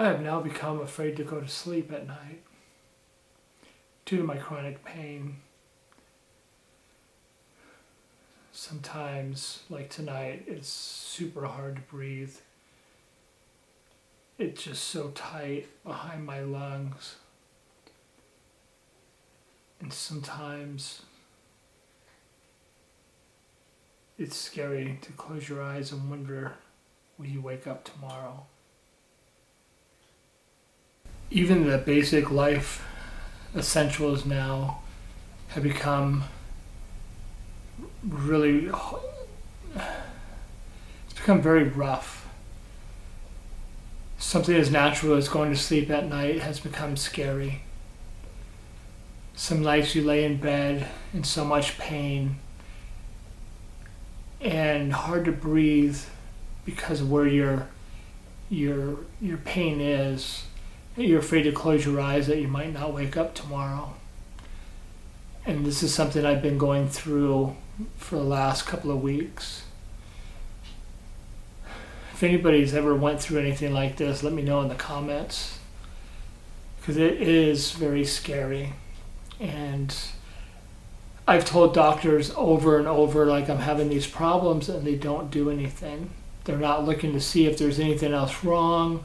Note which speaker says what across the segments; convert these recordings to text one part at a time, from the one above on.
Speaker 1: I have now become afraid to go to sleep at night due to my chronic pain. Sometimes, like tonight, it's super hard to breathe. It's just so tight behind my lungs. And sometimes it's scary to close your eyes and wonder, will you wake up tomorrow? Even the basic life essentials now have become it's become very rough. Something as natural as going to sleep at night has become scary. Some nights you lay in bed in so much pain and hard to breathe because of where your pain is. You're afraid to close your eyes that you might not wake up tomorrow. And this is something I've been going through for the last couple of weeks. If anybody's ever went through anything like this, let me know in the comments, because it is very scary. And I've told doctors over and over, like, I'm having these problems, and they don't do anything. They're not looking to see if there's anything else wrong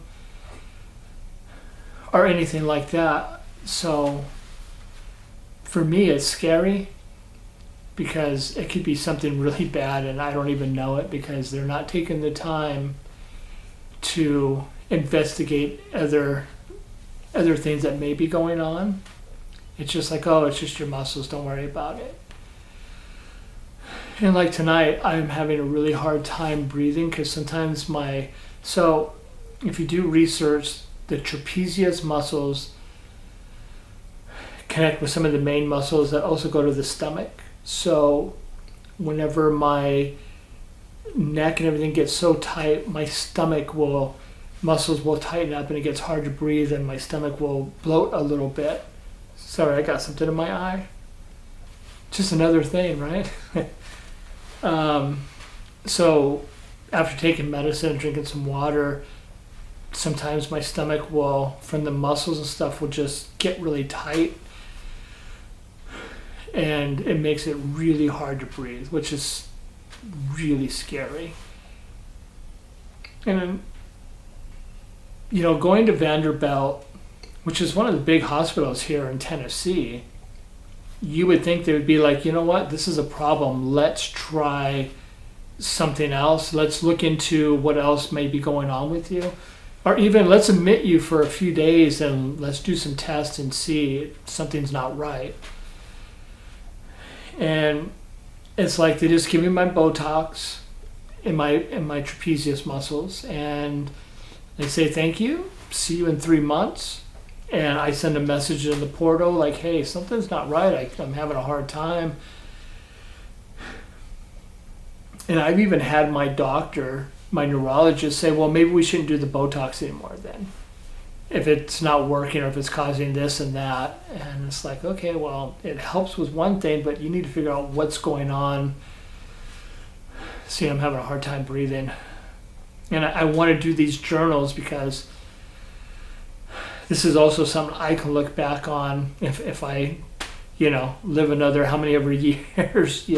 Speaker 1: or anything like that. So for me, it's scary because it could be something really bad and I don't even know it, because they're not taking the time to investigate other things that may be going on. It's just like, oh, it's just your muscles, don't worry about it. And like tonight, I'm having a really hard time breathing because sometimes so if you do research, the trapezius muscles connect with some of the main muscles that also go to the stomach. So whenever my neck and everything gets so tight, my muscles will tighten up and it gets hard to breathe and my stomach will bloat a little bit. Sorry, I got something in my eye. Just another thing, right? So after taking medicine and drinking some water, sometimes my stomach will, from the muscles and stuff, will just get really tight. And it makes it really hard to breathe, which is really scary. And, going to Vanderbilt, which is one of the big hospitals here in Tennessee, you would think they would be like, you know what, this is a problem. Let's try something else. Let's look into what else may be going on with you. Or even let's admit you for a few days and let's do some tests and see if something's not right. And it's like they just give me my Botox in my trapezius muscles and they say thank you, see you in 3 months. And I send a message in the portal like, hey, something's not right. I'm having a hard time. And I've even had my doctor, my neurologist, say, well, maybe we shouldn't do the Botox anymore then, if it's not working or if it's causing this and that. And it's like, okay, well, it helps with one thing, but you need to figure out what's going on. See, I'm having a hard time breathing. And I want to do these journals because this is also something I can look back on if I, live another how many ever years,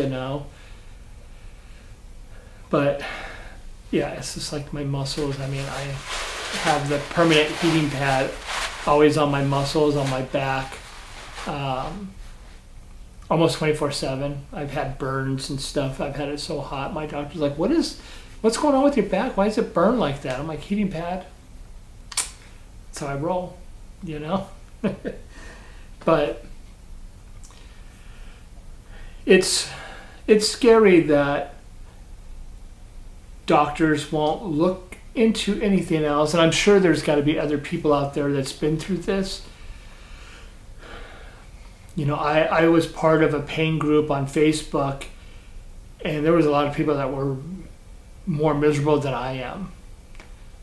Speaker 1: But yeah, it's just like my muscles. I mean, I have the permanent heating pad always on my muscles, on my back, almost 24/7. I've had burns and stuff. I've had it so hot. My doctor's like, what's going on with your back? Why is it burn like that? I'm like, heating pad. That's how I roll, But it's scary that doctors won't look into anything else. And I'm sure there's got to be other people out there that's been through this. I was part of a pain group on Facebook, and there was a lot of people that were more miserable than I am.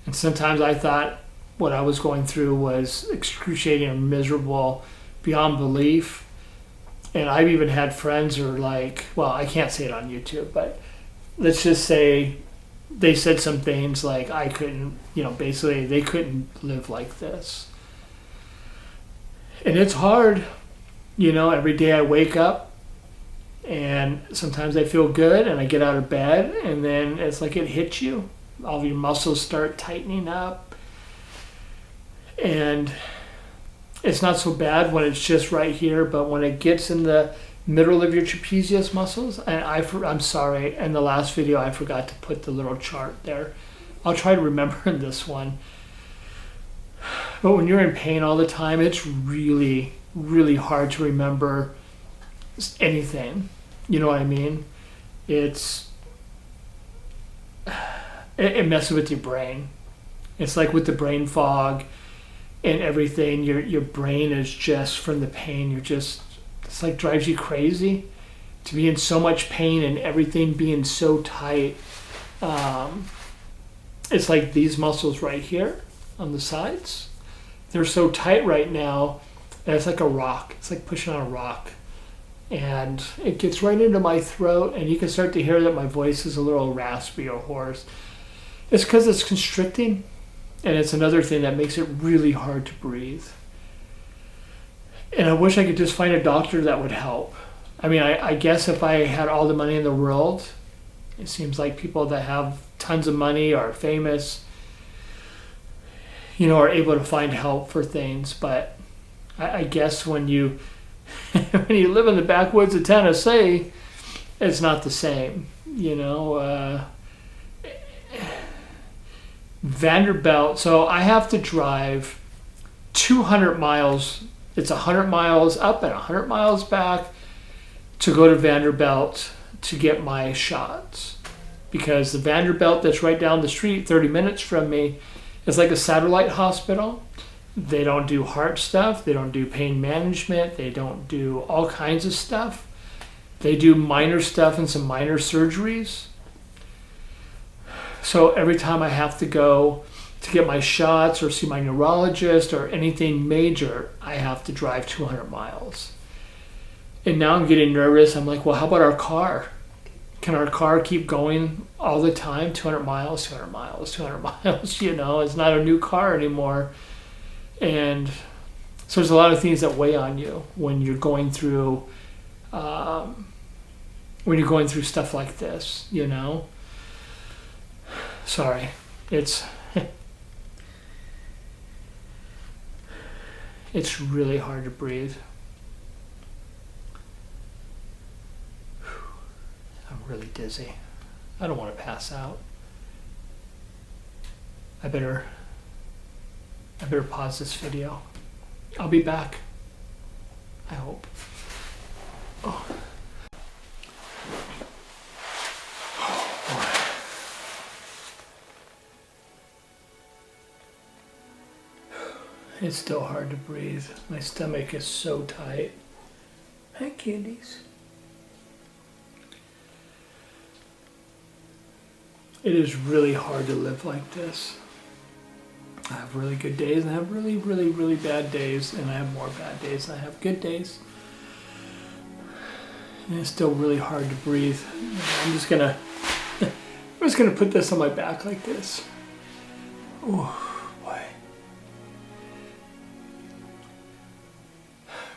Speaker 1: And sometimes I thought what I was going through was excruciating and miserable beyond belief. And I've even had friends who are like, well, I can't say it on YouTube, but let's just say they said some things like I couldn't, basically they couldn't live like this. And it's hard, every day I wake up and sometimes I feel good and I get out of bed and then it's like it hits you. All of your muscles start tightening up. And it's not so bad when it's just right here, but when it gets in the middle of your trapezius muscles, and I'm sorry, in the last video I forgot to put the little chart there. I'll try to remember in this one. But when you're in pain all the time, it's really, really hard to remember anything. You know what I mean? It messes with your brain. It's like with the brain fog and everything, your brain is just, from the pain, it's like drives you crazy to be in so much pain and everything being so tight. It's like these muscles right here on the sides, they're so tight right now that it's like a rock. It's like pushing on a rock. And it gets right into my throat and you can start to hear that my voice is a little raspy or hoarse. It's because it's constricting. And it's another thing that makes it really hard to breathe. And I wish I could just find a doctor that would help. I mean, I guess if I had all the money in the world, it seems like people that have tons of money are famous, are able to find help for things. But I guess when you when you live in the backwoods of Tennessee, it's not the same, Vanderbilt, so I have to drive 200 miles. It's 100 miles up and 100 miles back to go to Vanderbilt to get my shots. Because the Vanderbilt that's right down the street, 30 minutes from me, is like a satellite hospital. They don't do heart stuff. They don't do pain management. They don't do all kinds of stuff. They do minor stuff and some minor surgeries. So every time I have to go to get my shots or see my neurologist or anything major, I have to drive 200 miles. And now I'm getting nervous. I'm like, well, how about our car? Can our car keep going all the time? 200 miles, 200 miles, 200 miles, it's not a new car anymore. And so there's a lot of things that weigh on you when you're going through stuff like this, Sorry, it's it's really hard to breathe. I'm really dizzy. I don't want to pass out. I better pause this video. I'll be back. I hope. Oh. It's still hard to breathe. My stomach is so tight. Hi, kitties. It is really hard to live like this. I have really good days and I have really, really, really bad days, and I have more bad days and I have good days. And it's still really hard to breathe. I'm just gonna put this on my back like this. Oh.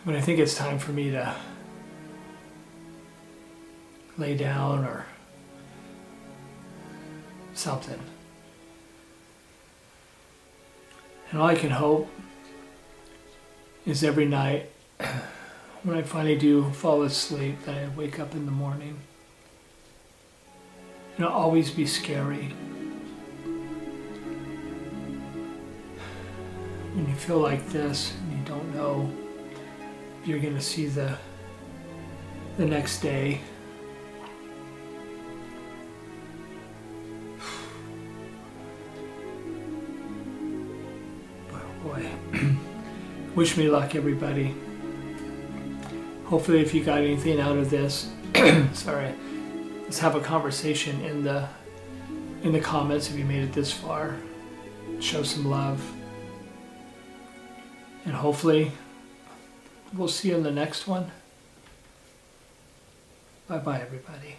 Speaker 1: But I think it's time for me to lay down or something. And all I can hope is every night when I finally do fall asleep that I wake up in the morning. It'll always be scary. When you feel like this and you don't know if you're going to see the next day. Oh boy. Wish me luck, everybody. Hopefully if you got anything out of this, sorry, let's have a conversation in the comments if you made it this far. Show some love. And hopefully we'll see you in the next one. Bye-bye, everybody.